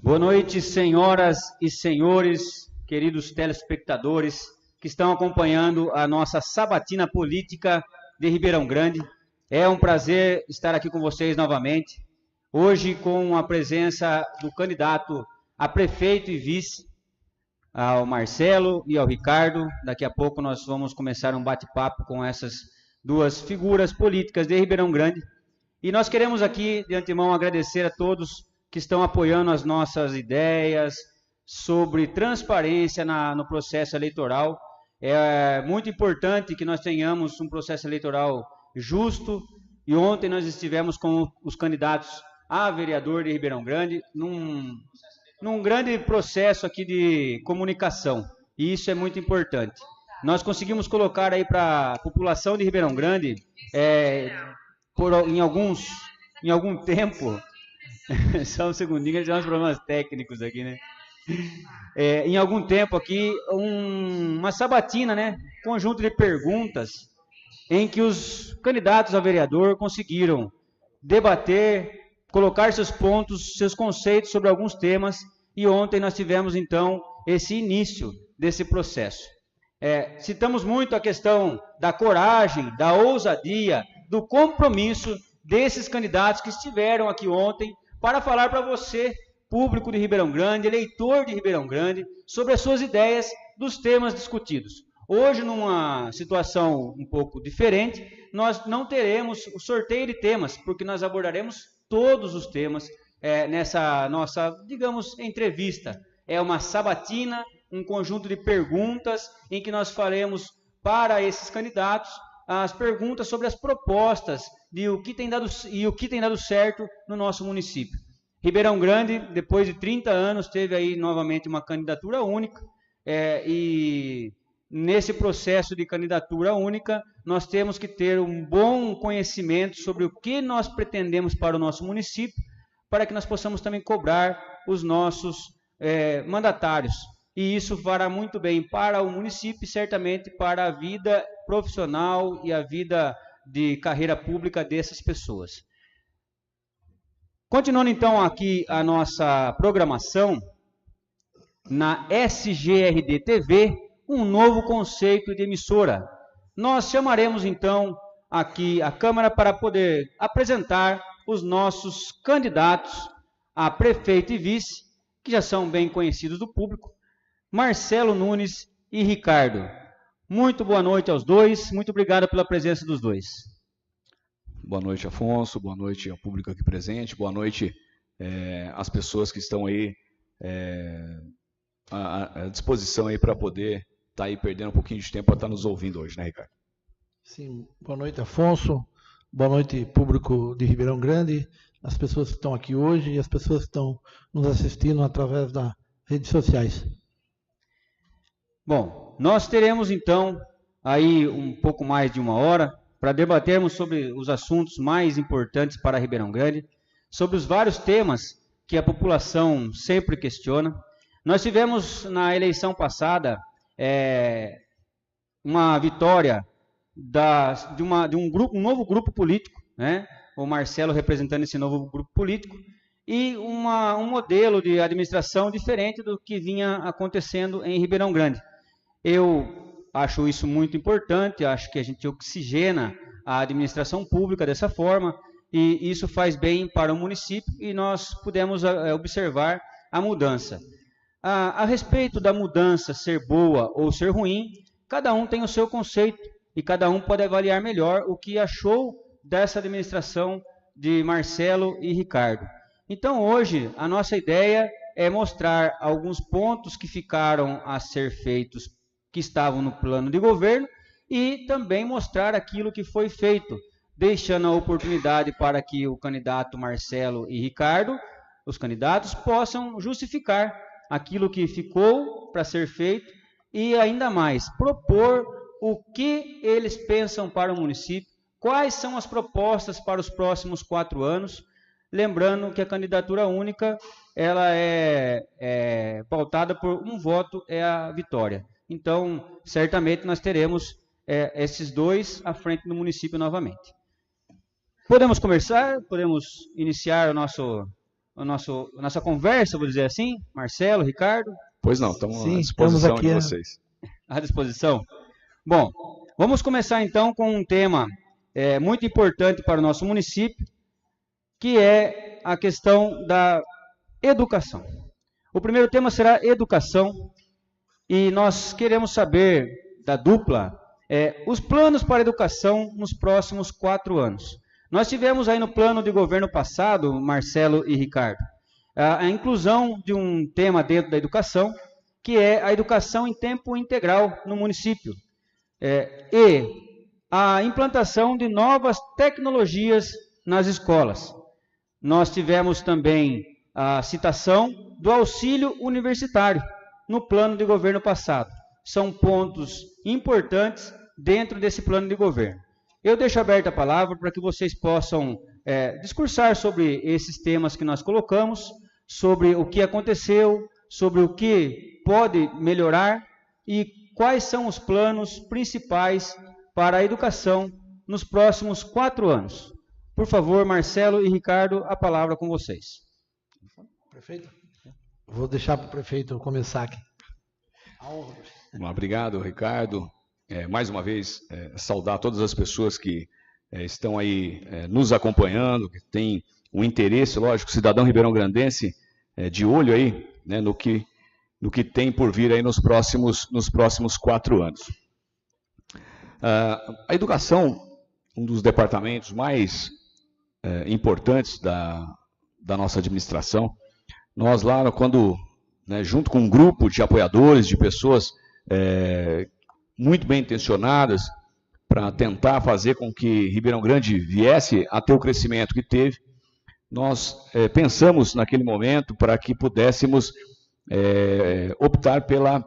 Boa noite, senhoras e senhores, queridos telespectadores que estão acompanhando a nossa sabatina política de Ribeirão Grande. É um prazer estar aqui com vocês novamente, hoje com a presença do candidato a prefeito e vice, ao Marcelo e ao Ricardo. Daqui a pouco nós vamos começar um bate-papo com essas duas figuras políticas de Ribeirão Grande. E nós queremos aqui, de antemão, agradecer a todos que estão apoiando as nossas ideias sobre transparência no processo eleitoral. É muito importante que nós tenhamos um processo eleitoral justo, e ontem nós estivemos com os candidatos a vereador de Ribeirão Grande num grande processo aqui de comunicação, e isso é muito importante. Nós conseguimos colocar aí para a população de Ribeirão Grande, em algum tempo, só um segundinho, tem uns problemas técnicos aqui, né? Em algum tempo aqui, uma sabatina, né? Conjunto de perguntas em que os candidatos a vereador conseguiram debater, colocar seus pontos, seus conceitos sobre alguns temas, e ontem nós tivemos, então, esse início desse processo. Citamos muito a questão da coragem, da ousadia, do compromisso desses candidatos que estiveram aqui ontem para falar para você, público de Ribeirão Grande, eleitor de Ribeirão Grande, sobre as suas ideias dos temas discutidos. Hoje, numa situação um pouco diferente, nós não teremos o sorteio de temas, porque nós abordaremos todos os temas nessa nossa, digamos, entrevista. É uma sabatina, um conjunto de perguntas em que nós faremos para esses candidatos as perguntas sobre as propostas de o que tem dado certo no nosso município. Ribeirão Grande, depois de 30 anos, teve aí novamente uma candidatura única, e nesse processo de candidatura única, nós temos que ter um bom conhecimento sobre o que nós pretendemos para o nosso município, para que nós possamos também cobrar os nossos mandatários. E isso fará muito bem para o município e certamente para a vida profissional e a vida de carreira pública dessas pessoas. Continuando então aqui a nossa programação, na SGRD TV, um novo conceito de emissora. Nós chamaremos então aqui a Câmara para poder apresentar os nossos candidatos a prefeito e vice, que já são bem conhecidos do público, Marcelo Nunes e Ricardo. Muito boa noite aos dois, muito obrigado pela presença dos dois. Boa noite, Afonso, boa noite ao público aqui presente, boa noite às pessoas que estão aí à disposição aí para poder estar aí perdendo um pouquinho de tempo para estar nos ouvindo hoje, né, Ricardo? Sim, boa noite, Afonso, boa noite, público de Ribeirão Grande, as pessoas que estão aqui hoje e as pessoas que estão nos assistindo através das redes sociais. Bom, nós teremos então aí um pouco mais de uma hora para debatermos sobre os assuntos mais importantes para Ribeirão Grande, sobre os vários temas que a população sempre questiona. Nós tivemos na eleição passada uma vitória de um novo grupo político, né? O Marcelo representando esse novo grupo político, e um modelo de administração diferente do que vinha acontecendo em Ribeirão Grande. Eu acho isso muito importante, acho que a gente oxigena a administração pública dessa forma, e isso faz bem para o município, e nós pudemos observar a mudança. A respeito da mudança ser boa ou ser ruim, cada um tem o seu conceito, e cada um pode avaliar melhor o que achou dessa administração de Marcelo e Ricardo. Então, hoje, a nossa ideia é mostrar alguns pontos que ficaram a ser feitos, que estavam no plano de governo, e também mostrar aquilo que foi feito, deixando a oportunidade para que o candidato Marcelo e Ricardo, os candidatos, possam justificar aquilo que ficou para ser feito e, ainda mais, propor o que eles pensam para o município, quais são as propostas para os próximos 4 anos, lembrando que a candidatura única ela é pautada por um voto, é a vitória. Então, certamente nós teremos esses dois à frente do município novamente. Podemos conversar? Podemos iniciar o nossa conversa, vou dizer assim, Marcelo, Ricardo? Pois não, estamos à disposição de vocês. À disposição? Bom, vamos começar então com um tema muito importante para o nosso município, que é a questão da educação. O primeiro tema será educação, e nós queremos saber da dupla os planos para a educação nos próximos 4 anos. Nós tivemos aí no plano de governo passado, Marcelo e Ricardo, a inclusão de um tema dentro da educação, que é a educação em tempo integral no município, e a implantação de novas tecnologias nas escolas. Nós tivemos também a citação do auxílio universitário no plano de governo passado. São pontos importantes dentro desse plano de governo. Eu deixo aberta a palavra para que vocês possam discursar sobre esses temas que nós colocamos, sobre o que aconteceu, sobre o que pode melhorar e quais são os planos principais para a educação nos próximos 4 anos. Por favor, Marcelo e Ricardo, a palavra com vocês. Prefeito? Vou deixar para o prefeito começar aqui. Obrigado, Ricardo. Mais uma vez, saudar todas as pessoas que estão aí nos acompanhando, que têm um interesse, lógico, cidadão ribeirão-grandense, de olho aí, né, no que tem por vir aí nos próximos 4 anos. A educação, um dos departamentos mais importantes da nossa administração. Nós lá, quando, junto com um grupo de apoiadores, de pessoas muito bem intencionadas, para tentar fazer com que Ribeirão Grande viesse a ter o crescimento que teve, nós pensamos naquele momento para que pudéssemos optar pela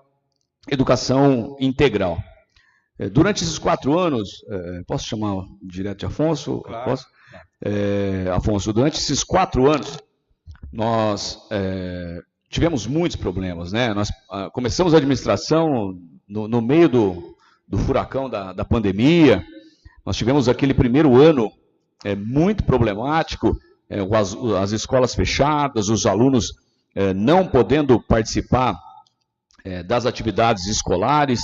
educação integral. Durante esses 4 anos, posso chamar direto de Afonso? Claro. Posso? Afonso, durante esses 4 anos, nós tivemos muitos problemas, né? Nós começamos a administração no meio do furacão da pandemia. Nós tivemos aquele primeiro ano muito problemático, as escolas fechadas, os alunos não podendo participar das atividades escolares.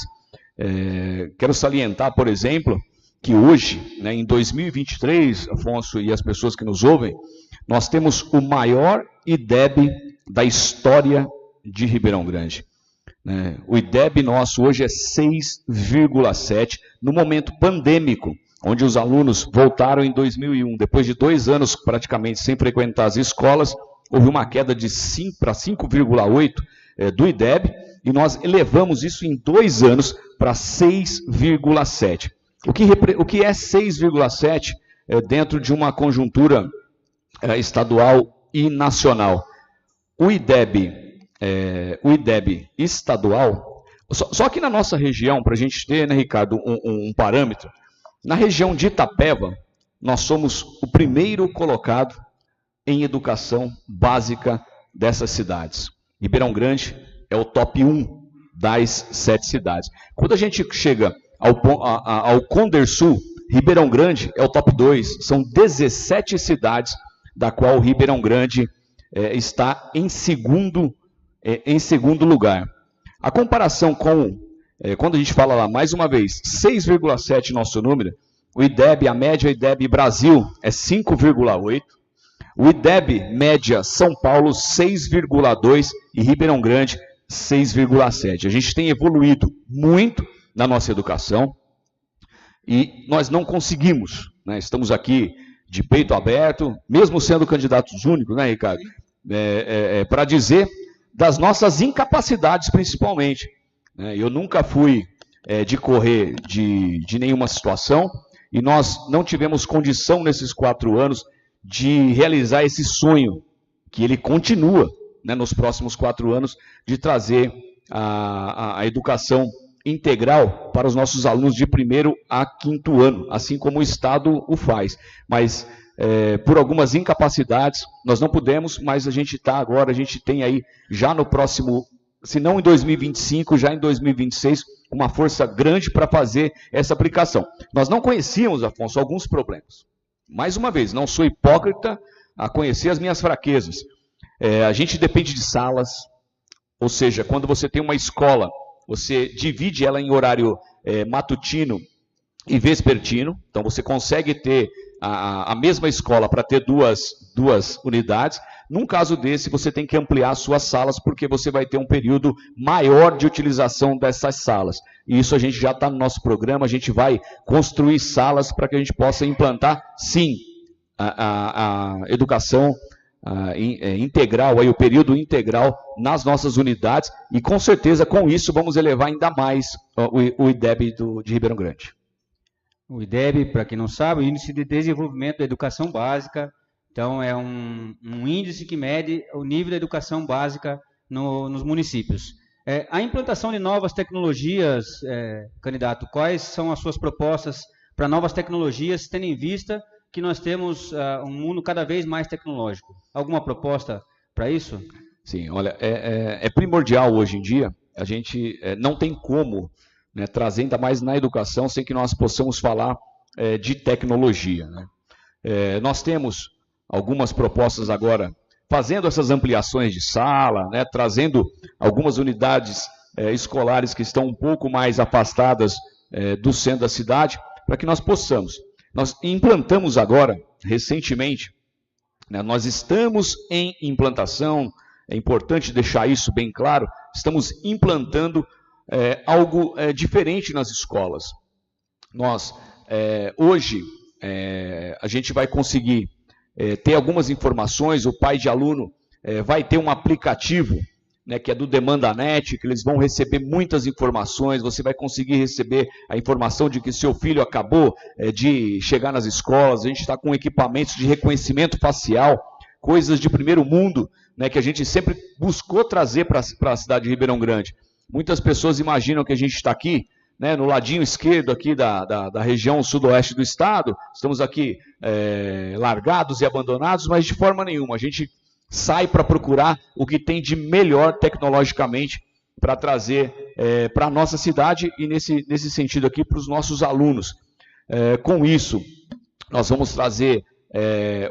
Quero salientar, por exemplo, que hoje, em 2023, Afonso e as pessoas que nos ouvem, nós temos o maior IDEB da história de Ribeirão Grande. O IDEB nosso hoje é 6,7, no momento pandêmico, onde os alunos voltaram em 2001, depois de 2 anos praticamente sem frequentar as escolas, houve uma queda de 5 para 5,8 do IDEB, e nós elevamos isso em 2 anos para 6,7. O que é 6,7 dentro de uma conjuntura estadual e nacional? O IDEB estadual, só que na nossa região, para a gente ter, Ricardo, um parâmetro, na região de Itapeva, nós somos o primeiro colocado em educação básica dessas cidades. Ribeirão Grande é o top 1 das 7 cidades. Quando a gente chega ao Condersul, Ribeirão Grande é o top 2. São 17 cidades, da qual Ribeirão Grande está em segundo lugar. A comparação com, quando a gente fala lá, mais uma vez, 6,7 nosso número, o IDEB, a média IDEB Brasil é 5,8, o IDEB média São Paulo 6,2 e Ribeirão Grande 6,7. A gente tem evoluído muito na nossa educação e nós não conseguimos, estamos aqui de peito aberto, mesmo sendo candidatos únicos, Ricardo, para dizer das nossas incapacidades principalmente. Eu nunca fui de correr de nenhuma situação e nós não tivemos condição nesses 4 anos de realizar esse sonho, que ele continua nos próximos 4 anos, de trazer a educação integral para os nossos alunos de 1º a 5º ano, assim como o Estado o faz. Mas, por algumas incapacidades, nós não pudemos, mas a gente está agora, a gente tem aí, já no próximo, se não em 2025, já em 2026, uma força grande para fazer essa aplicação. Nós não conhecíamos, Afonso, alguns problemas. Mais uma vez, não sou hipócrita a conhecer as minhas fraquezas. A gente depende de salas, ou seja, quando você tem uma escola, você divide ela em horário matutino e vespertino, então você consegue ter a mesma escola para ter duas unidades. Num caso desse, você tem que ampliar suas salas, porque você vai ter um período maior de utilização dessas salas. E isso a gente já está no nosso programa, a gente vai construir salas para que a gente possa implantar, sim, a educação integral, aí, o período integral nas nossas unidades, e com certeza com isso vamos elevar ainda mais o IDEB de Ribeirão Grande. O IDEB, para quem não sabe, é o Índice de Desenvolvimento da Educação Básica. Então, é um índice que mede o nível da educação básica nos municípios. A implantação de novas tecnologias, candidato, quais são as suas propostas para novas tecnologias, tendo em vista que nós temos um mundo cada vez mais tecnológico? Alguma proposta para isso? Sim, olha, é primordial hoje em dia, a gente não tem como, né, trazer ainda mais na educação sem que nós possamos falar de tecnologia, né? Nós temos algumas propostas agora, fazendo essas ampliações de sala, né, trazendo algumas unidades escolares que estão um pouco mais afastadas do centro da cidade, para que nós possamos. Nós implantamos agora, recentemente, né, nós estamos em implantação, é importante deixar isso bem claro, estamos implantando algo diferente nas escolas. Nós, hoje, a gente vai conseguir ter algumas informações, o pai de aluno vai ter um aplicativo, né, que é do DemandaNet, que eles vão receber muitas informações, você vai conseguir receber a informação de que seu filho acabou de chegar nas escolas, a gente está com equipamentos de reconhecimento facial, coisas de primeiro mundo, né, que a gente sempre buscou trazer para a cidade de Ribeirão Grande. Muitas pessoas imaginam que a gente está aqui, né, no ladinho esquerdo aqui da região sudoeste do estado, estamos aqui largados e abandonados, mas de forma nenhuma, a gente sai para procurar o que tem de melhor tecnologicamente para trazer para a nossa cidade e nesse sentido aqui para os nossos alunos. Com isso, nós vamos trazer,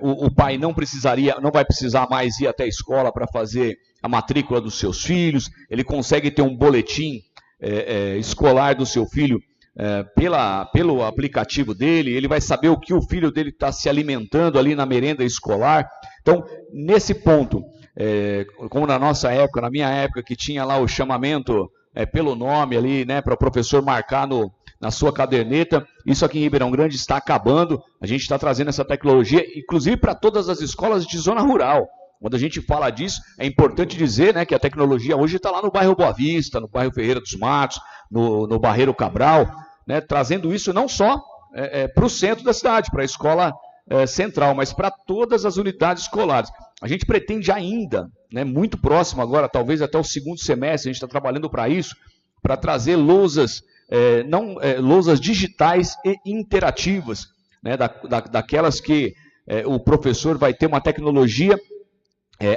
o pai não vai precisar mais ir até a escola para fazer a matrícula dos seus filhos, ele consegue ter um boletim escolar do seu filho pelo aplicativo dele, ele vai saber o que o filho dele está se alimentando ali na merenda escolar. Então, nesse ponto, como na nossa época, na minha época, que tinha lá o chamamento pelo nome ali, né, para o professor marcar na sua caderneta, isso aqui em Ribeirão Grande está acabando, a gente está trazendo essa tecnologia, inclusive para todas as escolas de zona rural. Quando a gente fala disso, é importante dizer, né, que a tecnologia hoje está lá no bairro Boa Vista, no bairro Ferreira dos Matos, no Barreiro Cabral, né, trazendo isso não só para o centro da cidade, para a escola central, mas para todas as unidades escolares. A gente pretende ainda, né, muito próximo agora, talvez até o segundo semestre, a gente está trabalhando para isso, para trazer lousas, lousas digitais e interativas, né, daquelas que o professor vai ter uma tecnologia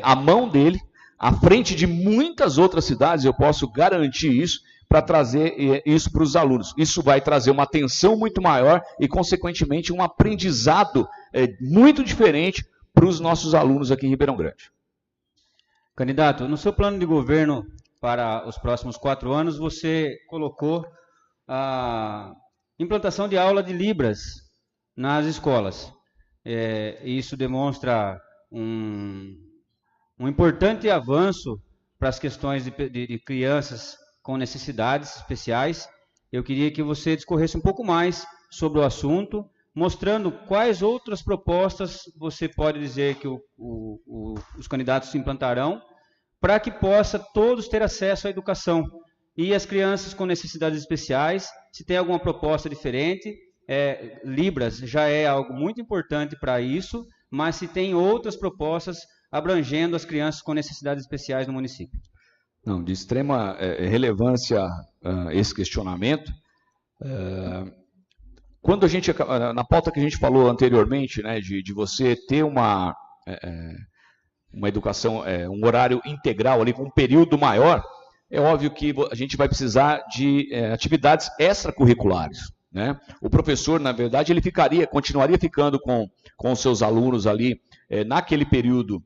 à mão dele, à frente de muitas outras cidades, eu posso garantir isso, para trazer isso para os alunos. Isso vai trazer uma atenção muito maior e, consequentemente, um aprendizado muito diferente para os nossos alunos aqui em Ribeirão Grande. Candidato, no seu plano de governo para os próximos 4 anos, você colocou a implantação de aula de Libras nas escolas. Isso demonstra um importante avanço para as questões de crianças com necessidades especiais. Eu queria que você discorresse um pouco mais sobre o assunto, mostrando quais outras propostas você pode dizer que os candidatos implantarão para que possa todos ter acesso à educação. E as crianças com necessidades especiais, se tem alguma proposta diferente, Libras já é algo muito importante para isso, mas se tem outras propostas abrangendo as crianças com necessidades especiais no município. Não, de extrema relevância esse questionamento. Quando a gente, na pauta que a gente falou anteriormente, né, de você ter uma educação, um horário integral ali com um período maior, é óbvio que a gente vai precisar de atividades extracurriculares, né? O professor, na verdade, ele continuaria ficando com os seus alunos ali naquele período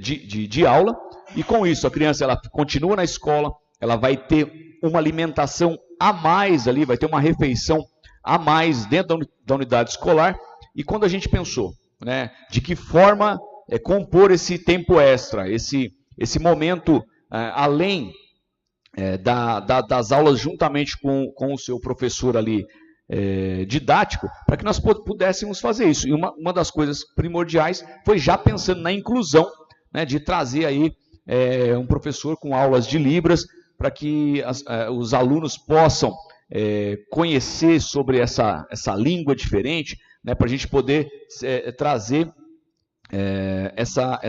de aula, e com isso a criança ela continua na escola, ela vai ter uma alimentação a mais ali, vai ter uma refeição a mais dentro da unidade escolar. E quando a gente pensou, né, de que forma compor esse tempo extra, esse momento além das aulas juntamente com o seu professor ali didático, para que nós pudéssemos fazer isso. E uma das coisas primordiais foi já pensando na inclusão, né, de trazer aí um professor com aulas de Libras, para que os alunos possam conhecer sobre essa língua diferente, né, para a gente poder trazer essa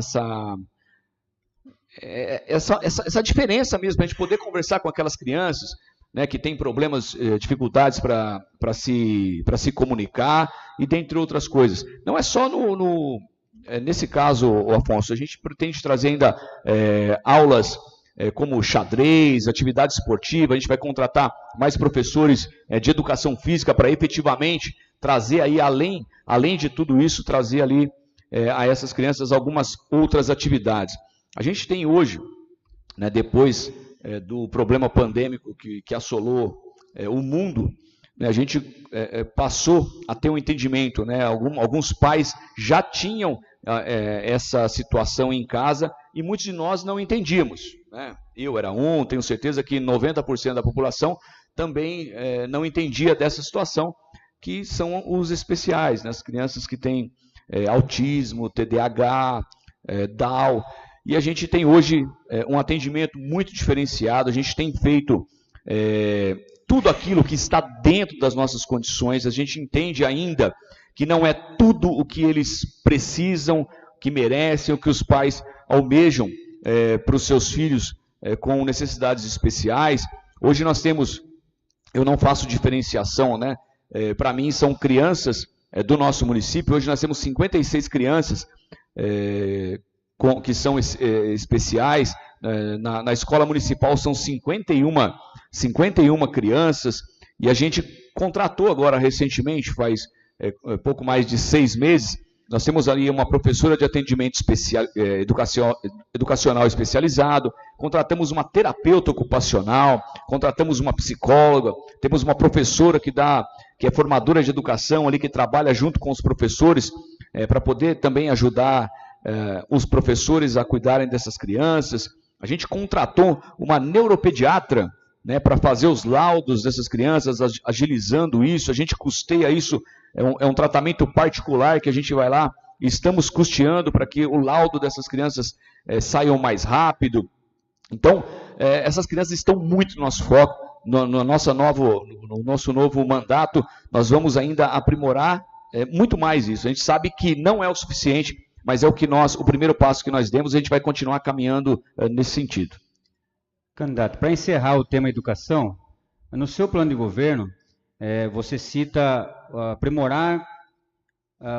diferença mesmo, para a gente poder conversar com aquelas crianças, né, que têm problemas, dificuldades para se comunicar, e dentre outras coisas. Não é só nesse caso, Afonso, a gente pretende trazer ainda aulas como xadrez, atividade esportiva. A gente vai contratar mais professores de educação física para efetivamente trazer aí, além de tudo isso, trazer ali a essas crianças algumas outras atividades. A gente tem hoje, né, depois do problema pandêmico que assolou o mundo, né, a gente passou a ter um entendimento, né, alguns pais já tinham essa situação em casa e muitos de nós não entendíamos, né? Eu era tenho certeza que 90% da população também não entendia dessa situação, que são os especiais, né, as crianças que têm autismo, TDAH, Down. E a gente tem hoje um atendimento muito diferenciado, a gente tem feito tudo aquilo que está dentro das nossas condições. A gente entende ainda que não é tudo o que eles precisam, que merecem, o que os pais almejam para os seus filhos com necessidades especiais. Hoje nós temos, eu não faço diferenciação, né? Para mim são crianças do nosso município. Hoje nós temos 56 crianças que são especiais. Na escola municipal são 51 crianças, e a gente contratou agora recentemente, faz pouco mais de 6 meses, nós temos ali uma professora de atendimento educacional especializado, contratamos uma terapeuta ocupacional, contratamos uma psicóloga, temos uma professora que é formadora de educação ali, que trabalha junto com os professores para poder também ajudar os professores a cuidarem dessas crianças. A gente contratou uma neuropediatra, né, para fazer os laudos dessas crianças, agilizando isso. A gente custeia isso, é um tratamento particular que a gente vai lá e estamos custeando para que o laudo dessas crianças saiam mais rápido. Então, essas crianças estão muito no nosso foco. No nosso novo mandato, nós vamos ainda aprimorar muito mais isso. A gente sabe que não é o suficiente, mas é o primeiro passo que nós demos, e a gente vai continuar caminhando nesse sentido. Candidato, para encerrar o tema educação, no seu plano de governo, você cita aprimorar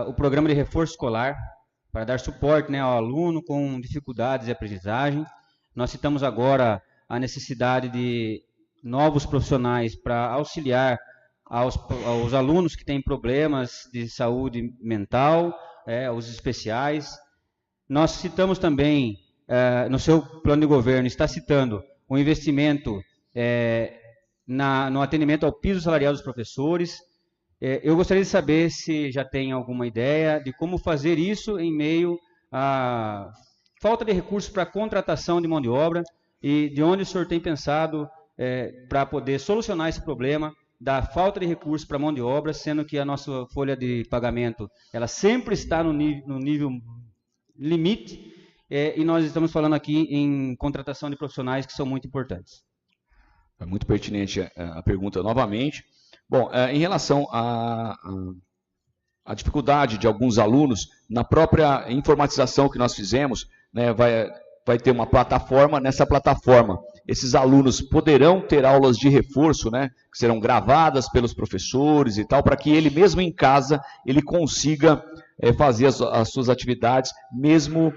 o programa de reforço escolar para dar suporte, né, ao aluno com dificuldades de aprendizagem. Nós citamos agora a necessidade de novos profissionais para auxiliar aos alunos que têm problemas de saúde mental, os especiais. Nós citamos também, no seu plano de governo, está citando o investimento no atendimento ao piso salarial dos professores. Eu gostaria de saber se já tem alguma ideia de como fazer isso em meio à falta de recursos para contratação de mão de obra, e de onde o senhor tem pensado para poder solucionar esse problema da falta de recursos para mão de obra, sendo que a nossa folha de pagamento ela sempre está no nível limite, e nós estamos falando aqui em contratação de profissionais que são muito importantes. É muito pertinente a pergunta novamente. Bom, em relação à dificuldade de alguns alunos, na própria informatização que nós fizemos, né, vai ter uma plataforma. Nessa plataforma, esses alunos poderão ter aulas de reforço, né, que serão gravadas pelos professores e tal, para que ele mesmo em casa ele consiga fazer as suas atividades, mesmo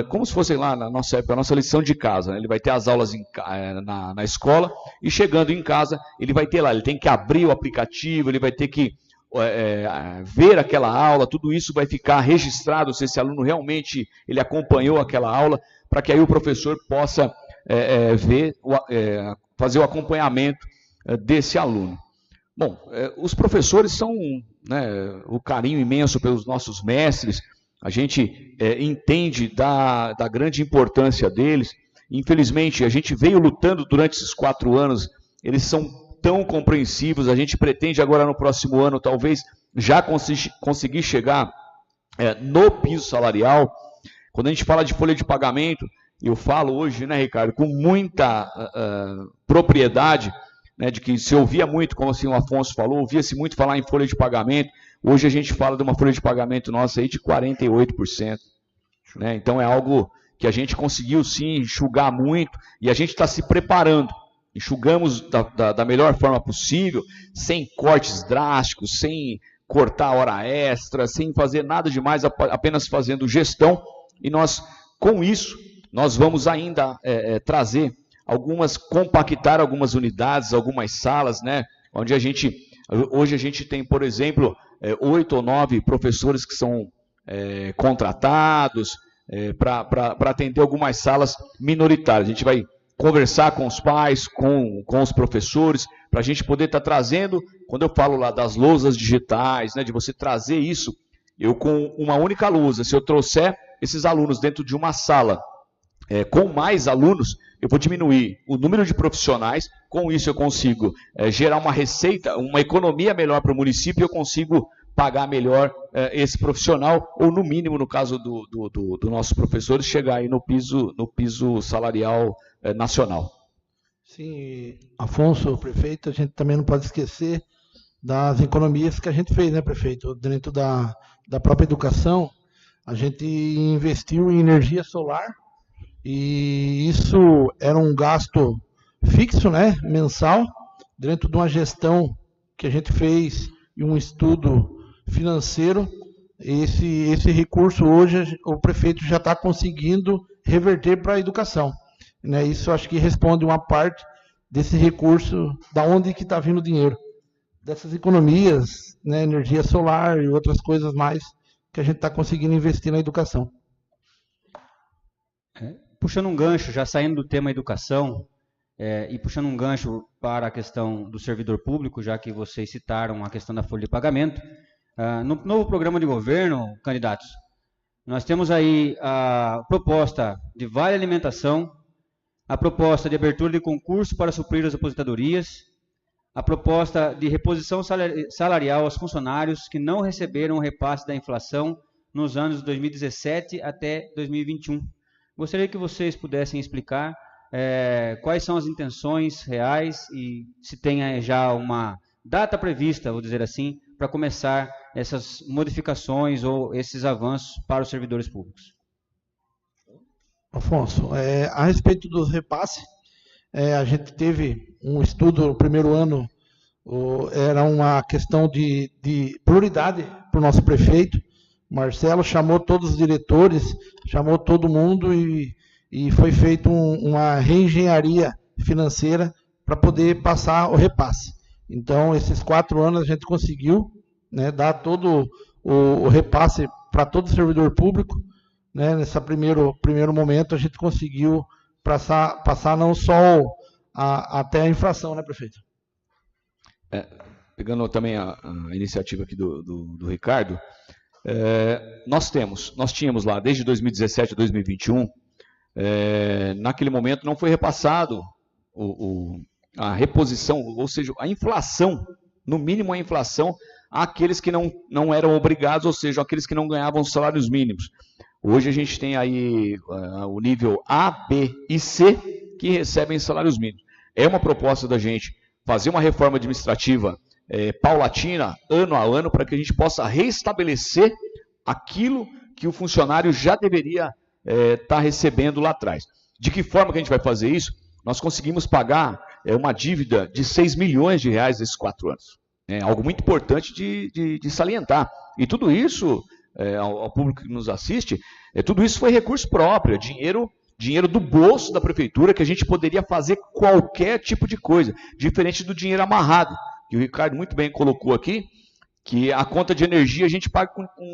como se fosse lá na nossa época, a nossa lição de casa, né? Ele vai ter as aulas na escola, e chegando em casa, ele vai ter lá, ele tem que abrir o aplicativo, ele vai ter que ver aquela aula, tudo isso vai ficar registrado, se esse aluno realmente ele acompanhou aquela aula, para que aí o professor possa fazer o acompanhamento desse aluno. Bom, os professores são, né, o carinho imenso pelos nossos mestres, a gente entende da grande importância deles. Infelizmente, a gente veio lutando durante esses 4 anos, eles são tão compreensivos, a gente pretende agora no próximo ano, talvez, já conseguir chegar no piso salarial. Quando a gente fala de folha de pagamento, eu falo hoje, né, Ricardo, com muita propriedade, né, de que se ouvia muito, como assim o Afonso falou, ouvia-se muito falar em folha de pagamento. Hoje a gente fala de uma folha de pagamento nossa aí de 48%. Né? Então é algo que a gente conseguiu sim enxugar muito e a gente está se preparando. Enxugamos da melhor forma possível, sem cortes drásticos, sem cortar hora extra, sem fazer nada demais, apenas fazendo gestão. E nós, com isso, nós vamos ainda compactar algumas unidades, algumas salas, né? Onde hoje a gente tem, por exemplo, 8 ou 9 professores que são contratados para atender algumas salas minoritárias. A gente vai conversar com os pais, com os professores, para a gente poder estar trazendo, quando eu falo lá das lousas digitais, né, de você trazer isso, eu com uma única lousa, se eu trouxer esses alunos dentro de uma sala com mais alunos, eu vou diminuir o número de profissionais, com isso eu consigo gerar uma receita, uma economia melhor para o município, eu consigo pagar melhor esse profissional, ou no mínimo, no caso do nossos professores, chegar aí no piso salarial nacional. Sim, Afonso, prefeito, a gente também não pode esquecer das economias que a gente fez, né, prefeito? Dentro da própria educação, a gente investiu em energia solar, e isso era um gasto fixo, né, mensal, dentro de uma gestão que a gente fez e um estudo financeiro. Esse recurso hoje o prefeito já está conseguindo reverter para a educação, né? Isso acho que responde uma parte desse recurso, da onde que está vindo o dinheiro, dessas economias, né, energia solar e outras coisas mais que a gente está conseguindo investir na educação. Puxando um gancho, já saindo do tema educação, e puxando um gancho para a questão do servidor público, já que vocês citaram a questão da folha de pagamento, no novo programa de governo, candidatos, nós temos aí a proposta de vale alimentação, a proposta de abertura de concurso para suprir as aposentadorias, a proposta de reposição salarial aos funcionários que não receberam o repasse da inflação nos anos 2017 até 2021. Gostaria que vocês pudessem explicar quais são as intenções reais e se tem já uma data prevista, vou dizer assim, para começar essas modificações ou esses avanços para os servidores públicos. Afonso, a respeito dos repasses, a gente teve um estudo no primeiro ano, era uma questão de prioridade para o nosso prefeito. Marcelo chamou todos os diretores, chamou todo mundo e foi feita uma reengenharia financeira para poder passar o repasse. Então, esses 4 anos a gente conseguiu, né, dar todo o repasse para todo servidor público. Né, nesse primeiro momento a gente conseguiu passar não só até a inflação, né, prefeito? Pegando também a iniciativa aqui do Ricardo, nós tínhamos lá, desde 2017 a 2021, naquele momento não foi repassado a reposição, ou seja, a inflação, no mínimo a inflação, àqueles que não eram obrigados, ou seja, aqueles que não ganhavam os salários mínimos. Hoje a gente tem aí o nível A, B e C, que recebem salários mínimos. É uma proposta da gente fazer uma reforma administrativa paulatina, ano a ano, para que a gente possa restabelecer aquilo que o funcionário já deveria estar recebendo lá atrás. De que forma que a gente vai fazer isso? Nós conseguimos pagar uma dívida de 6 milhões de reais nesses 4 anos. Algo muito importante de salientar. E tudo isso, ao público que nos assiste, tudo isso foi recurso próprio, dinheiro do bolso da prefeitura, que a gente poderia fazer qualquer tipo de coisa, diferente do dinheiro amarrado, que o Ricardo muito bem colocou aqui, que a conta de energia a gente paga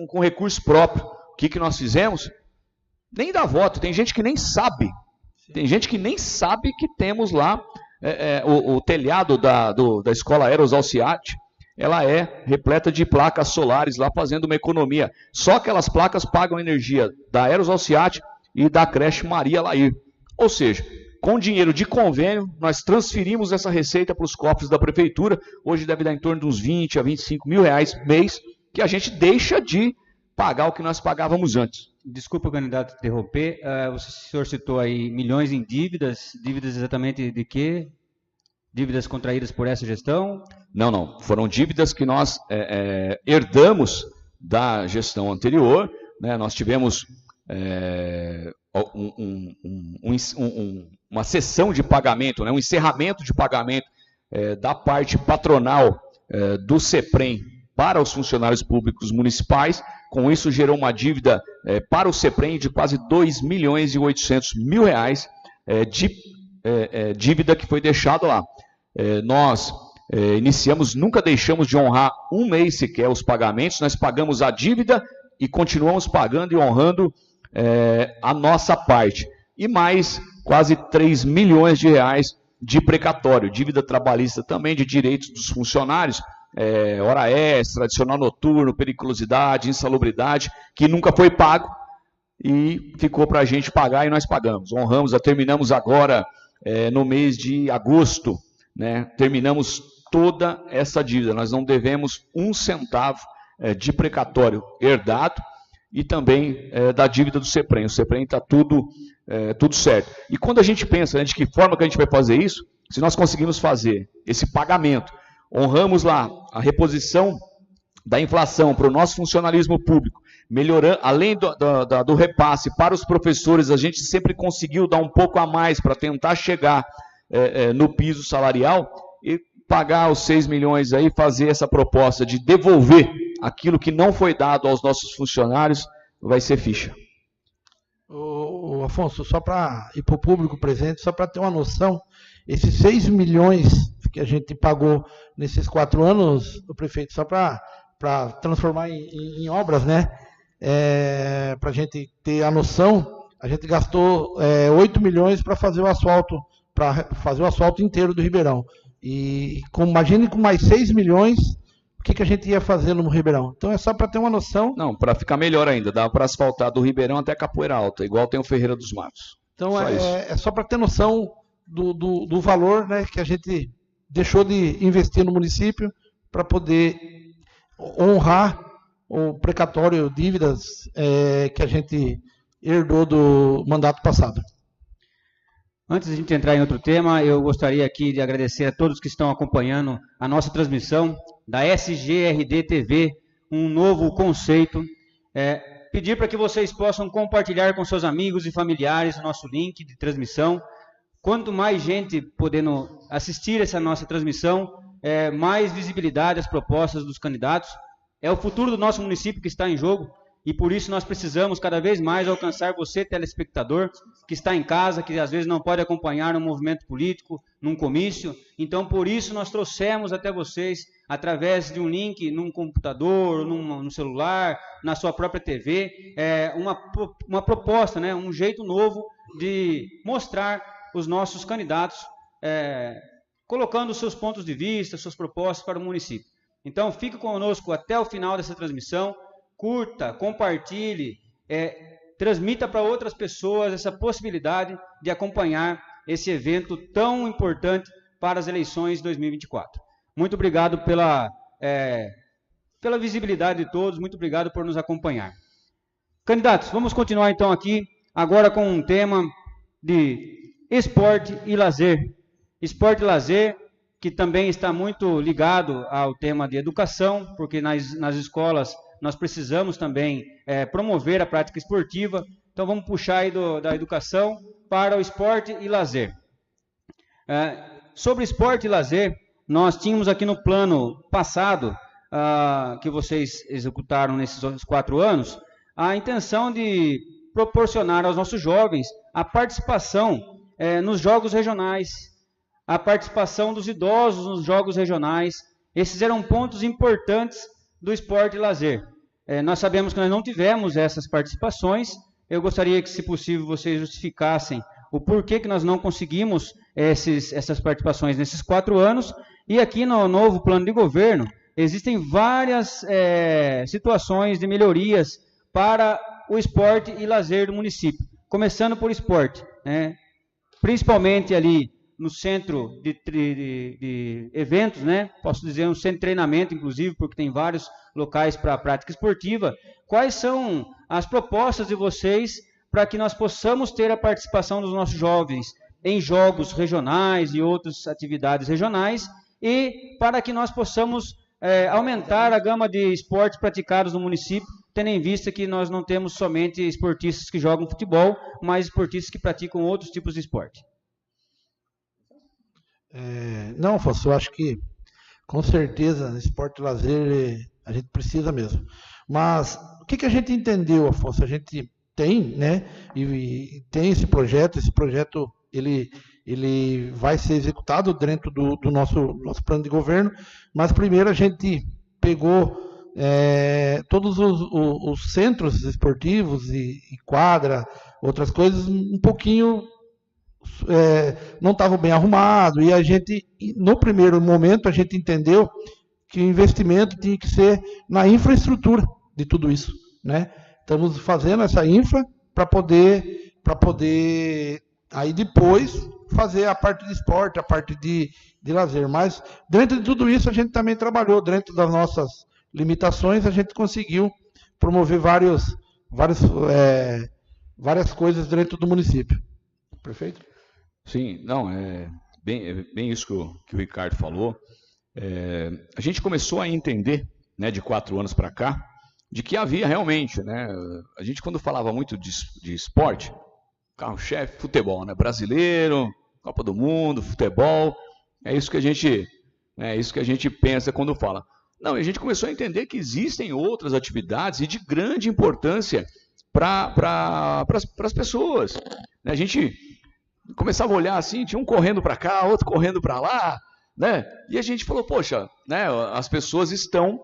com recurso próprio. O que nós fizemos? Nem dá voto, tem gente que nem sabe. Tem gente que nem sabe que temos lá o telhado da escola Eros Alciati, ela é repleta de placas solares lá fazendo uma economia. Só aquelas placas pagam energia da Eros Alciati e da creche Maria Lair. Ou seja, com dinheiro de convênio, nós transferimos essa receita para os cofres da prefeitura. Hoje deve dar em torno de uns 20 a 25 mil reais mês, que a gente deixa de pagar o que nós pagávamos antes. Desculpa, candidato, interromper. O senhor citou aí milhões em dívidas. Dívidas exatamente de quê? Dívidas contraídas por essa gestão? Não. Foram dívidas que nós herdamos da gestão anterior. Né? Nós tivemos uma cessão de pagamento, né? Um encerramento de pagamento da parte patronal do CEPREM para os funcionários públicos municipais. Com isso, gerou uma dívida para o CEPREM de quase 2 milhões e 800 mil reais de dívida que foi deixada lá. Nós iniciamos, nunca deixamos de honrar um mês sequer os pagamentos, nós pagamos a dívida e continuamos pagando e honrando a nossa parte. E mais quase 3 milhões de reais de precatório, dívida trabalhista também, de direitos dos funcionários, hora extra, adicional noturno, periculosidade, insalubridade, que nunca foi pago e ficou para a gente pagar e nós pagamos. Honramos, terminamos agora no mês de agosto, né, terminamos toda essa dívida. Nós não devemos um centavo de precatório herdado e também da dívida do CEPREM. O CEPREM está tudo certo. E quando a gente pensa, né, de que forma que a gente vai fazer isso, se nós conseguimos fazer esse pagamento, honramos lá a reposição da inflação para o nosso funcionalismo público, melhorando, além do repasse para os professores, a gente sempre conseguiu dar um pouco a mais para tentar chegar no piso salarial e pagar os 6 milhões aí, fazer essa proposta de devolver aquilo que não foi dado aos nossos funcionários, vai ser ficha. Afonso, só para ir para o público presente, só para ter uma noção, esses 6 milhões que a gente pagou nesses 4 anos, o prefeito, só para transformar em obras, né? Para a gente ter a noção, a gente gastou 8 milhões para fazer o asfalto inteiro do Ribeirão. E imagine com mais 6 milhões, o que a gente ia fazer no Ribeirão. Então é só para ter uma noção. Não, para ficar melhor ainda, dá para asfaltar do Ribeirão até Capoeira Alta, igual tem o Ferreira dos Matos. Então é só para ter noção do valor, né, que a gente deixou de investir no município para poder honrar o precatório, dívidas que a gente herdou do mandato passado. Antes de a gente entrar em outro tema, eu gostaria aqui de agradecer a todos que estão acompanhando a nossa transmissão da SGRD TV, um novo conceito. Pedir para que vocês possam compartilhar com seus amigos e familiares o nosso link de transmissão. Quanto mais gente podendo assistir essa nossa transmissão, mais visibilidade às propostas dos candidatos. É o futuro do nosso município que está em jogo e por isso nós precisamos cada vez mais alcançar você, telespectador, que está em casa, que às vezes não pode acompanhar um movimento político, num comício. Então, por isso nós trouxemos até vocês, através de um link num computador, no celular, na sua própria TV, uma proposta, né, um jeito novo de mostrar os nossos candidatos, colocando os seus pontos de vista, suas propostas para o município. Então, fique conosco até o final dessa transmissão, curta, compartilhe, transmita para outras pessoas essa possibilidade de acompanhar esse evento tão importante para as eleições de 2024. Muito obrigado pela visibilidade de todos, muito obrigado por nos acompanhar. Candidatos, vamos continuar então aqui, agora com um tema de esporte e lazer. Esporte e lazer, que também está muito ligado ao tema de educação, porque nas escolas nós precisamos também promover a prática esportiva. Então vamos puxar aí da educação para o esporte e lazer. Sobre esporte e lazer, nós tínhamos aqui no plano passado, que vocês executaram nesses 4 anos, a intenção de proporcionar aos nossos jovens a participação nos jogos regionais, a participação dos idosos nos jogos regionais. Esses eram pontos importantes do esporte e lazer. Nós sabemos que nós não tivemos essas participações. Eu gostaria que, se possível, vocês justificassem o porquê que nós não conseguimos essas participações nesses 4 anos. E aqui no novo plano de governo, existem várias situações de melhorias para o esporte e lazer do município. Começando por esporte, né? Principalmente ali no centro de eventos, né? Posso dizer um centro de treinamento, inclusive, porque tem vários locais para a prática esportiva. Quais são as propostas de vocês para que nós possamos ter a participação dos nossos jovens em jogos regionais e outras atividades regionais, e para que nós possamos aumentar a gama de esportes praticados no município, tendo em vista que nós não temos somente esportistas que jogam futebol, mas esportistas que praticam outros tipos de esporte? Não, Afonso, eu acho que com certeza esporte e lazer a gente precisa mesmo. Mas o que a gente entendeu, Afonso? A gente tem, né? E tem esse projeto ele vai ser executado dentro do nosso plano de governo, mas primeiro a gente pegou todos os centros esportivos e quadra, outras coisas, um pouquinho não estavam bem arrumados, e a gente, no primeiro momento, a gente entendeu que o investimento tinha que ser na infraestrutura de tudo isso, né? Estamos fazendo essa infra para poder aí depois fazer a parte de esporte, a parte de lazer. Mas dentro de tudo isso a gente também trabalhou, dentro das nossas limitações, a gente conseguiu promover várias coisas dentro do município. Perfeito? Sim, não, bem isso que o Ricardo falou. A gente começou a entender, né, de 4 anos para cá, de que havia realmente, né, a gente quando falava muito de esporte, carro-chefe, futebol, né, brasileiro, Copa do Mundo, futebol, é isso que a gente pensa quando fala. Não, a gente começou a entender que existem outras atividades e de grande importância para as pessoas. A gente começava a olhar assim, tinha um correndo para cá, outro correndo para lá, né? E a gente falou, poxa, né, as pessoas estão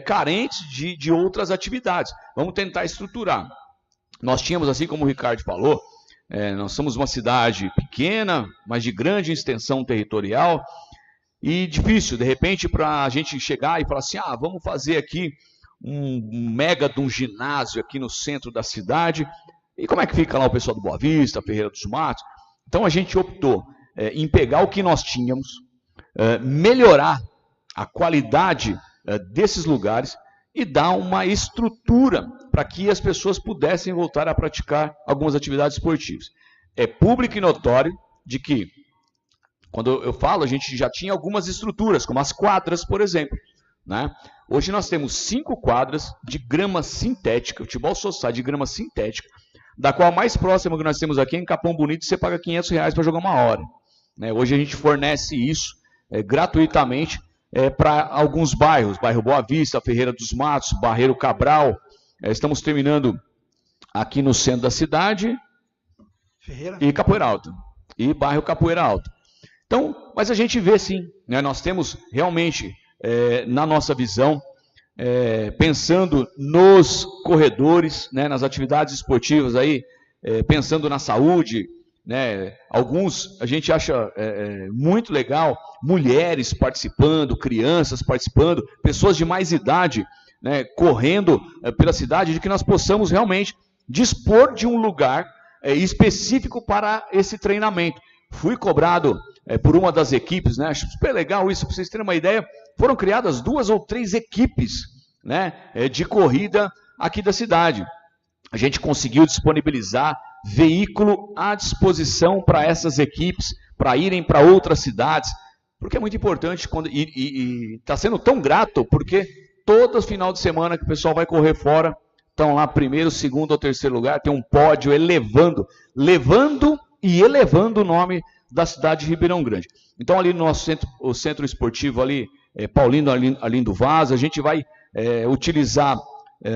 carentes de outras atividades. Vamos tentar estruturar. Nós tínhamos, assim como o Ricardo falou, nós somos uma cidade pequena, mas de grande extensão territorial, e difícil, de repente, para a gente chegar e falar assim, vamos fazer aqui um mega de um ginásio aqui no centro da cidade. E como é que fica lá o pessoal do Boa Vista, Ferreira dos Matos? Então a gente optou em pegar o que nós tínhamos, melhorar a qualidade desses lugares e dar uma estrutura para que as pessoas pudessem voltar a praticar algumas atividades esportivas. É público e notório de que, quando eu falo, a gente já tinha algumas estruturas, como as quadras, por exemplo, né? Hoje nós temos 5 quadras de grama sintética, futebol society de grama sintética, da qual a mais próxima que nós temos aqui é em Capão Bonito, você paga R$500 para jogar 1 hora. Né? Hoje a gente fornece isso gratuitamente para alguns bairros, bairro Boa Vista, Ferreira dos Matos, Barreiro Cabral. Estamos terminando aqui no centro da cidade, Ferreira e Capoeira Alta, e bairro Capoeira Alta. Então, mas a gente vê sim, né, nós temos realmente, na nossa visão, pensando nos corredores, né, nas atividades esportivas, aí, pensando na saúde, né, alguns a gente acha muito legal, mulheres participando, crianças participando, pessoas de mais idade, né, correndo pela cidade, de que nós possamos realmente dispor de um lugar específico para esse treinamento. Fui cobrado por uma das equipes, né, acho super legal isso, para vocês terem uma ideia, foram criadas 2 ou 3 equipes, né, de corrida aqui da cidade. A gente conseguiu disponibilizar veículo à disposição para essas equipes, para irem para outras cidades, porque é muito importante, e está sendo tão grato, porque todo final de semana que o pessoal vai correr fora, estão lá 1º, 2º ou 3º lugar, tem um pódio levando e elevando o nome da cidade de Ribeirão Grande. Então ali no nosso o centro esportivo ali, Paulino Arlindo Vaz, a gente vai utilizar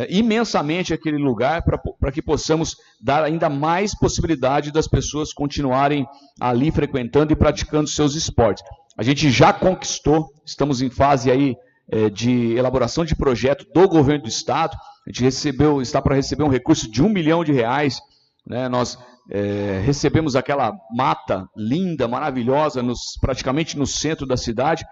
imensamente aquele lugar para que possamos dar ainda mais possibilidade das pessoas continuarem ali frequentando e praticando seus esportes. A gente já conquistou, estamos em fase aí de elaboração de projeto do governo do estado. A gente está para receber um recurso de R$1 milhão, né? Nós recebemos aquela mata linda, maravilhosa, praticamente no centro da cidade,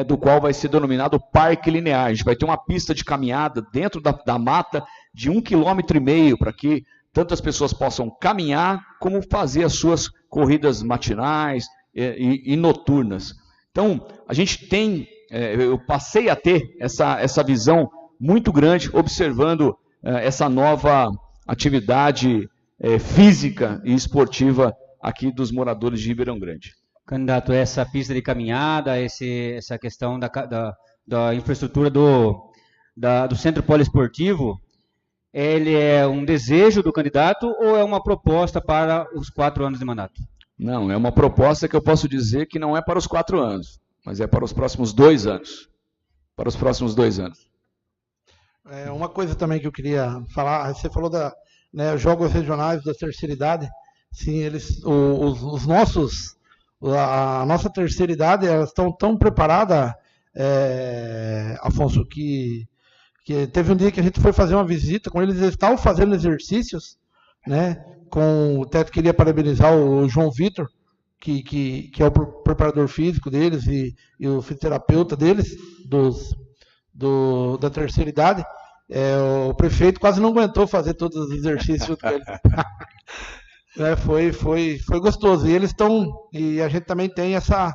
do qual vai ser denominado Parque Linear. A gente vai ter uma pista de caminhada dentro da mata de 1,5 km, para que tanto as pessoas possam caminhar, como fazer as suas corridas matinais e noturnas. Então, a gente tem, eu passei a ter essa visão muito grande, observando essa nova atividade física e esportiva aqui dos moradores de Ribeirão Grande. Candidato, essa pista de caminhada, essa questão da infraestrutura do centro poliesportivo, ele é um desejo do candidato ou é uma proposta para os 4 anos de mandato? Não, é uma proposta que eu posso dizer que não é para os 4 anos, mas é para os próximos 2 anos. Para os próximos 2 anos. Uma coisa também que eu queria falar, você falou os jogos regionais da terceira idade. Sim, a nossa terceira idade, elas estão tão preparadas, Afonso, que teve um dia que a gente foi fazer uma visita com eles estavam fazendo exercícios, né? Até queria parabenizar o João Vitor, que é o preparador físico deles e o fisioterapeuta deles, da terceira idade. O prefeito quase não aguentou fazer todos os exercícios com eles. Foi gostoso. E a gente também tem essa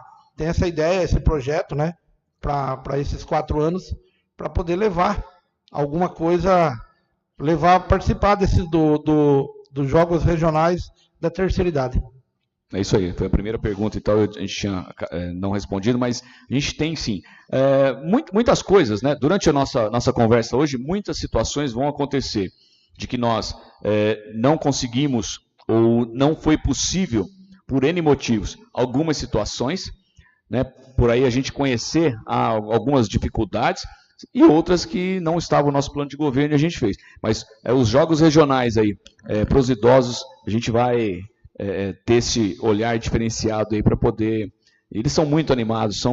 ideia, esse projeto, né, para esses 4 anos, para poder levar alguma coisa, participar dos jogos regionais da terceira idade. É isso aí, foi a primeira pergunta e tal, a gente tinha não respondido, mas a gente tem sim. Muitas coisas, né? Durante a nossa conversa hoje, muitas situações vão acontecer de que nós não conseguimos ou não foi possível, por N motivos, algumas situações, né? Por aí a gente conhecer algumas dificuldades e outras que não estavam no nosso plano de governo e a gente fez. Mas os jogos regionais aí, para os idosos, a gente vai ter esse olhar diferenciado aí para poder... Eles são muito animados,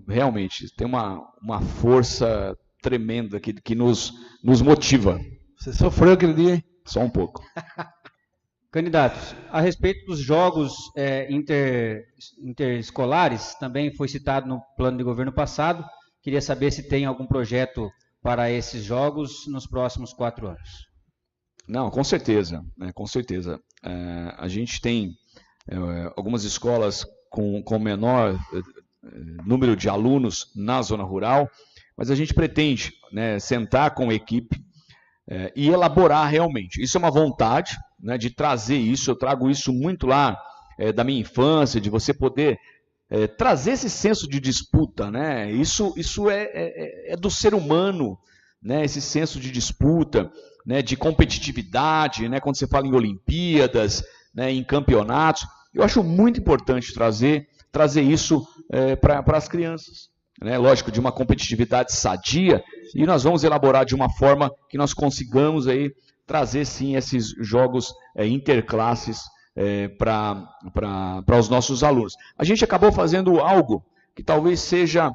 realmente, tem uma força tremenda que nos motiva. Você sofreu aquele dia, hein? Só um pouco. Candidatos, a respeito dos jogos interescolares, também foi citado no plano de governo passado, queria saber se tem algum projeto para esses jogos nos próximos 4 anos. Não, com certeza, com certeza. A gente tem algumas escolas com menor número de alunos na zona rural, mas a gente pretende, né, sentar com a equipe e elaborar realmente. Isso é uma vontade, né, de trazer isso, eu trago isso muito lá da minha infância, de você poder trazer esse senso de disputa, né? Isso é do ser humano, né, esse senso de disputa, né, de competitividade, né, quando você fala em Olimpíadas, né, em campeonatos. Eu acho muito importante trazer isso para as crianças, né? Lógico, de uma competitividade sadia, e nós vamos elaborar de uma forma que nós consigamos aí trazer sim esses jogos interclasses para os nossos alunos. A gente acabou fazendo algo que talvez seja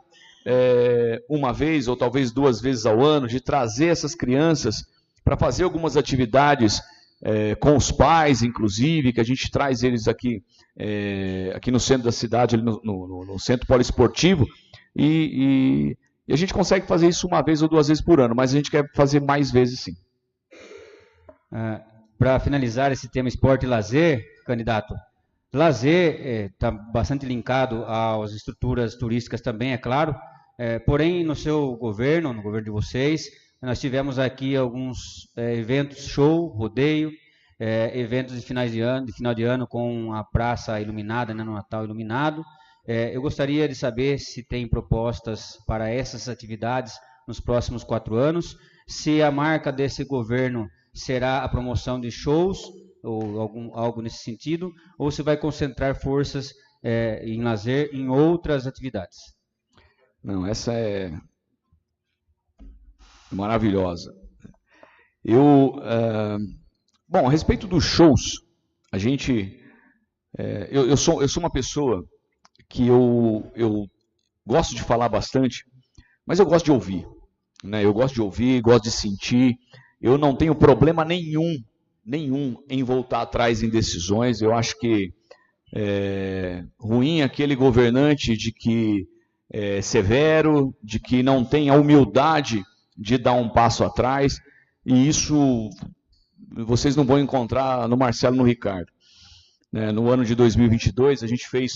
uma vez ou talvez 2 vezes ao ano, de trazer essas crianças para fazer algumas atividades com os pais, inclusive, que a gente traz eles aqui no centro da cidade, ali no centro poliesportivo, e a gente consegue fazer isso 1 vez ou 2 vezes por ano, mas a gente quer fazer mais vezes sim. Para finalizar esse tema esporte e lazer, candidato, lazer está bastante linkado às estruturas turísticas também, é claro, porém no seu governo, no governo de vocês, nós tivemos aqui alguns eventos, show, rodeio, eventos de final de ano com a praça iluminada, né, no Natal iluminado. Eu gostaria de saber se tem propostas para essas atividades nos próximos 4 anos, se a marca desse governo será a promoção de shows, ou algo nesse sentido, ou se vai concentrar forças em lazer em outras atividades. Não, essa é maravilhosa. Bom, a respeito dos shows, a gente, eu sou uma pessoa que eu gosto de falar bastante, Mas eu gosto de ouvir, né? Eu gosto de ouvir, gosto de sentir. Eu não tenho problema nenhum em voltar atrás em decisões. Eu acho que ruim aquele governante de que é severo, de que não tem a humildade de dar um passo atrás, e isso vocês não vão encontrar no Marcelo e no Ricardo. No ano de 2022, a gente fez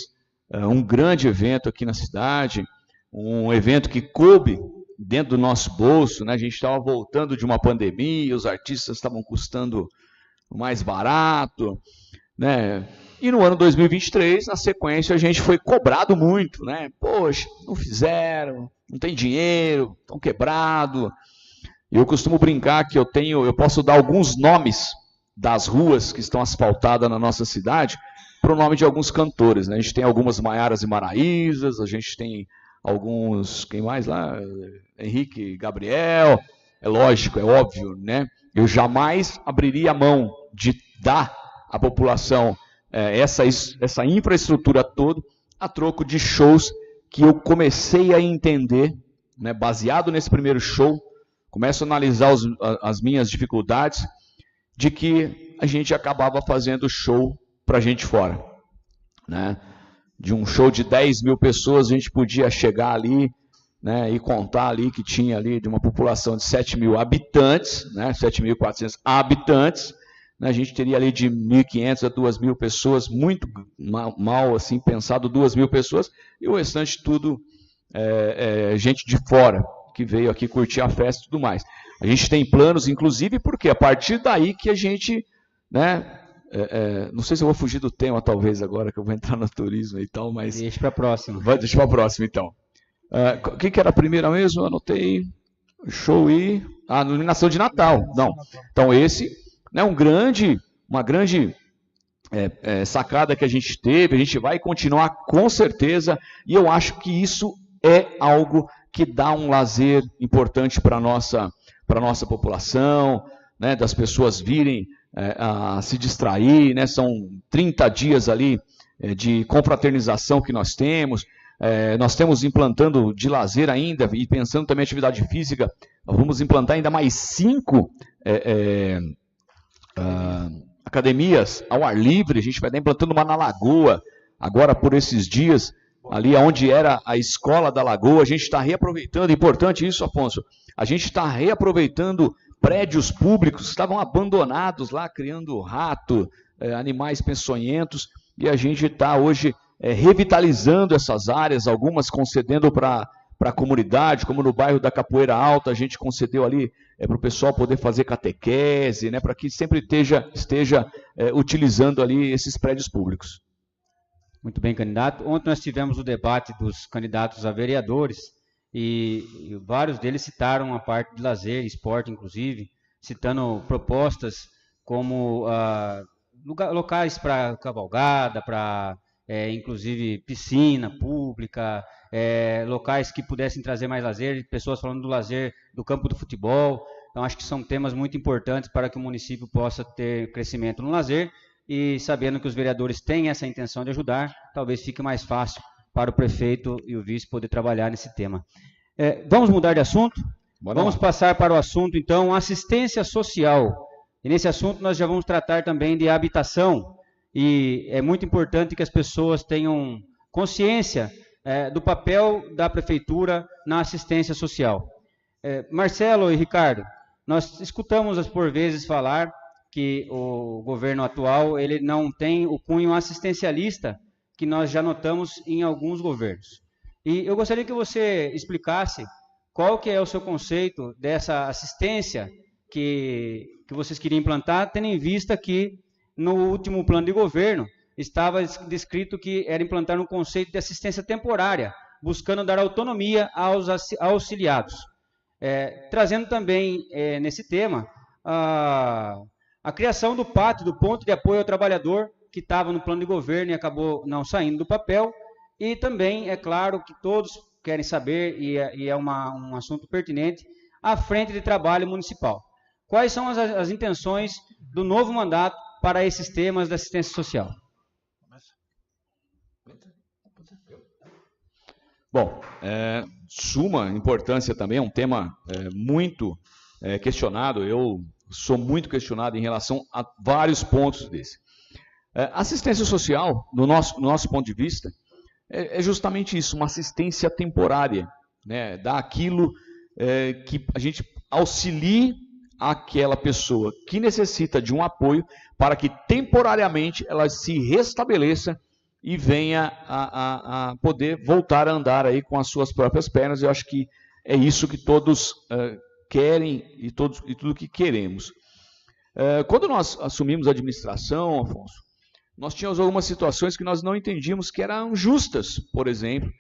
um grande evento aqui na cidade, um evento que coube dentro do nosso bolso, né? A gente estava voltando de uma pandemia, os artistas estavam custando mais barato, né? E no ano 2023, na sequência, a gente foi cobrado muito, né? Poxa, não fizeram, não tem dinheiro, estão quebrados. Eu costumo brincar que eu posso dar alguns nomes das ruas que estão asfaltadas na nossa cidade para o nome de alguns cantores, né? A gente tem algumas Maiaras e Maraísas, a gente tem alguns, quem mais lá? Henrique Gabriel, é lógico, é óbvio, né? Eu jamais abriria a mão de dar à população essa infraestrutura toda a troco de shows que eu comecei a entender, né, baseado nesse primeiro show, começo a analisar as minhas dificuldades, de que a gente acabava fazendo show para gente fora, né? De um show de 10 mil pessoas, a gente podia chegar ali, né, e contar ali que tinha ali de uma população de 7 mil habitantes, né, 7.400 habitantes, né, a gente teria ali de 1.500 a 2.000 pessoas, muito mal assim pensado, 2.000 pessoas, e o restante tudo gente de fora, que veio aqui curtir a festa e tudo mais. A gente tem planos, inclusive, porque a partir daí que a gente, né, não sei se eu vou fugir do tema, talvez, agora que eu vou entrar no turismo e tal, mas... Deixa para a próxima. Deixa para a próxima, então. O que era a primeira mesmo? Eu anotei show e... iluminação de Natal. Não. Então, esse é uma grande sacada que a gente teve, a gente vai continuar com certeza, e eu acho que isso é algo que dá um lazer importante para a nossa população, né, das pessoas virem a se distrair, né, são 30 dias ali de confraternização que nós temos implantando de lazer ainda, e pensando também em atividade física, nós vamos implantar ainda mais 5 academias ao ar livre, a gente vai estar implantando uma na Lagoa, agora por esses dias, ali onde era a escola da Lagoa, a gente está reaproveitando, importante isso, Afonso, a gente está reaproveitando prédios públicos que estavam abandonados lá, criando rato, animais peçonhentos, e a gente está hoje revitalizando essas áreas, algumas concedendo para a comunidade, como no bairro da Capoeira Alta, a gente concedeu ali para o pessoal poder fazer catequese, né, para que sempre esteja utilizando ali esses prédios públicos. Muito bem, candidato. Ontem nós tivemos o debate dos candidatos a vereadores e vários deles citaram a parte de lazer, esporte, inclusive, citando propostas como locais para cavalgada, para inclusive piscina pública, locais que pudessem trazer mais lazer, pessoas falando do lazer do campo do futebol. Então, acho que são temas muito importantes para que o município possa ter crescimento no lazer, e sabendo que os vereadores têm essa intenção de ajudar, talvez fique mais fácil para o prefeito e o vice poder trabalhar nesse tema. Vamos mudar de assunto? Vamos passar para o assunto, então, assistência social. E nesse assunto nós já vamos tratar também de habitação, e é muito importante que as pessoas tenham consciência do papel da prefeitura na assistência social. Marcelo e Ricardo, nós escutamos por vezes falar que o governo atual ele não tem o cunho assistencialista que nós já notamos em alguns governos. E eu gostaria que você explicasse qual que é o seu conceito dessa assistência que vocês queriam implantar, tendo em vista que no último plano de governo estava descrito que era implantar um conceito de assistência temporária, buscando dar autonomia aos auxiliados. Trazendo também nesse tema a criação do PAT, do Ponto de Apoio ao Trabalhador, que estava no plano de governo e acabou não saindo do papel. E também, é claro, que todos querem saber, e é um assunto pertinente, a Frente de Trabalho Municipal. Quais são as intenções do novo mandato para esses temas da assistência social? Bom, suma importância também, é um tema muito questionado, eu sou muito questionado em relação a vários pontos desse. Assistência social, no nosso ponto de vista, é justamente isso, uma assistência temporária, né? Dar aquilo que a gente auxilie aquela pessoa que necessita de um apoio para que temporariamente ela se restabeleça e venha a poder voltar a andar aí com as suas próprias pernas. Eu acho que é isso que todos querem e tudo que queremos. Quando nós assumimos a administração, Afonso, nós tínhamos algumas situações que nós não entendíamos que eram justas, por exemplo,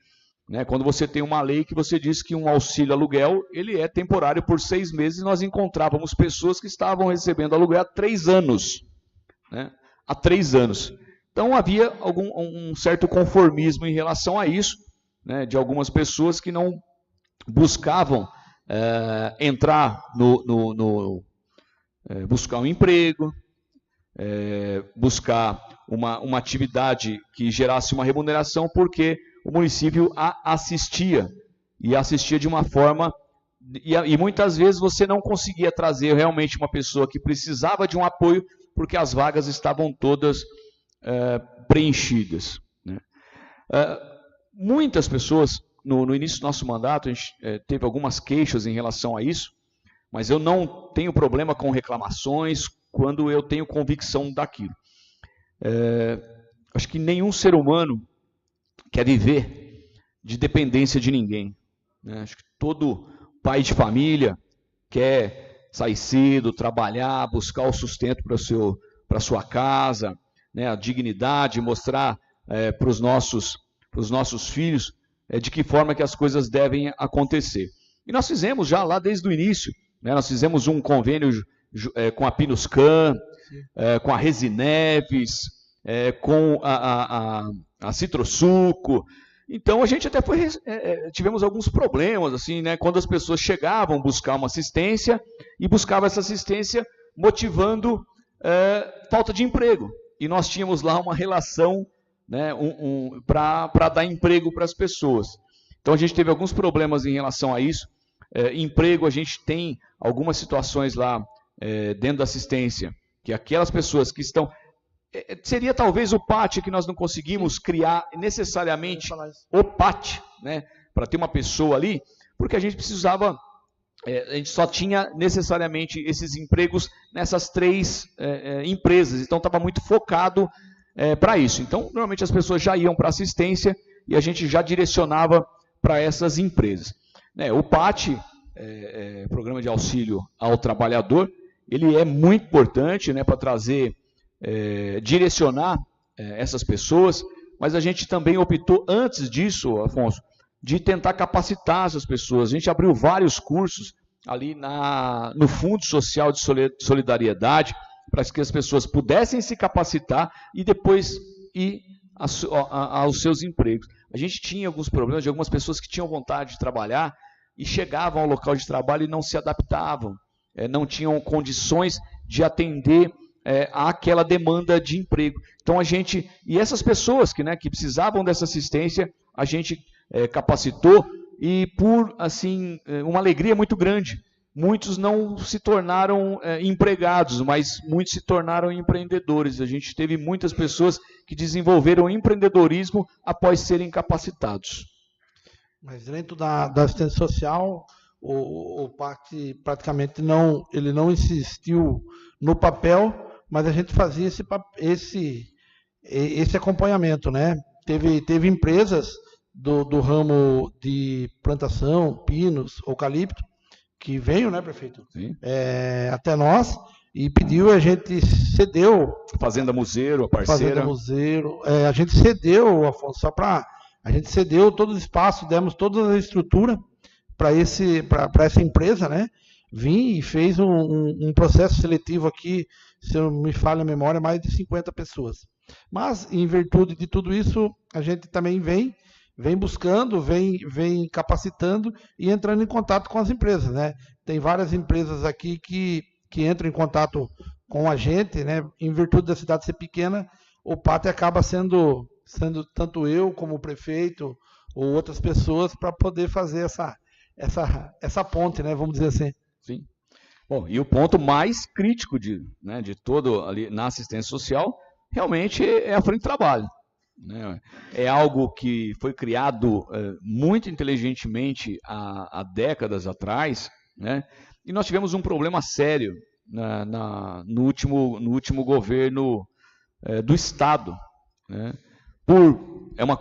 né? Quando você tem uma lei que você diz que um auxílio aluguel, ele é temporário por 6 meses, e nós encontrávamos pessoas que estavam recebendo aluguel há 3 anos. Né? Há 3 anos. Então havia um certo conformismo em relação a isso, né? De algumas pessoas que não buscavam entrar buscar um emprego, buscar uma atividade que gerasse uma remuneração, porque o município assistia, e assistia de uma forma, e muitas vezes você não conseguia trazer realmente uma pessoa que precisava de um apoio, porque as vagas estavam todas preenchidas. Né? Muitas pessoas, no início do nosso mandato, a gente teve algumas queixas em relação a isso, mas eu não tenho problema com reclamações quando eu tenho convicção daquilo. Acho que nenhum ser humano quer viver de dependência de ninguém. Né? Acho que todo pai de família quer sair cedo, trabalhar, buscar o sustento para a sua casa, né? A dignidade, mostrar para os nossos filhos de que forma que as coisas devem acontecer. E nós fizemos já lá desde o início, né? Nós fizemos um convênio com a Pinuscan, com a Resineves, com a Citrosuco. Então a gente até tivemos alguns problemas, assim, né? Quando as pessoas chegavam buscar uma assistência e buscavam essa assistência motivando falta de emprego. E nós tínhamos lá uma relação, né, para dar emprego para as pessoas. Então a gente teve alguns problemas em relação a isso. Emprego, a gente tem algumas situações lá dentro da assistência, que aquelas pessoas que estão... seria talvez o PAT que nós não conseguimos criar necessariamente o PAT, né, para ter uma pessoa ali, porque a gente precisava, a gente só tinha necessariamente esses empregos nessas 3 empresas, então estava muito focado para isso. Então, normalmente as pessoas já iam para assistência e a gente já direcionava para essas empresas. O PAT, Programa de Auxílio ao Trabalhador, ele é muito importante, né, para trazer... direcionar essas pessoas, mas a gente também optou, antes disso, Afonso, de tentar capacitar essas pessoas. A gente abriu vários cursos ali no Fundo Social de Solidariedade, para que as pessoas pudessem se capacitar e depois ir aos seus empregos. A gente tinha alguns problemas de algumas pessoas que tinham vontade de trabalhar e chegavam ao local de trabalho e não se adaptavam, não tinham condições de atender àquela demanda de emprego. Então e essas pessoas que precisavam dessa assistência, a gente capacitou, e por assim uma alegria muito grande, muitos não se tornaram empregados, mas muitos se tornaram empreendedores. A gente teve muitas pessoas que desenvolveram empreendedorismo após serem capacitados. Mas dentro da assistência social, o PAT praticamente não insistiu no papel, mas a gente fazia esse acompanhamento, né? Teve empresas do ramo de plantação, pinos, eucalipto, que veio, né, prefeito? Sim. Até nós e pediu, a gente cedeu. Fazenda Museiro, a parceira. Fazenda Museiro, a gente cedeu, Afonso, a gente cedeu todo o espaço, demos toda a estrutura para essa empresa, né? Vim e fez um processo seletivo aqui, se eu me falha a memória, mais de 50 pessoas. Mas, em virtude de tudo isso, a gente também vem buscando, vem capacitando e entrando em contato com as empresas, né? Tem várias empresas aqui que entram em contato com a gente, né? Em virtude da cidade ser pequena, o PAT acaba sendo tanto eu como o prefeito, ou outras pessoas para poder fazer essa ponte, né, vamos dizer assim. Sim. Bom, e o ponto mais crítico de todo ali na assistência social realmente é a frente de trabalho. Né? É algo que foi criado muito inteligentemente há décadas atrás, né? E nós tivemos um problema sério no último governo do Estado. Né? É uma coisa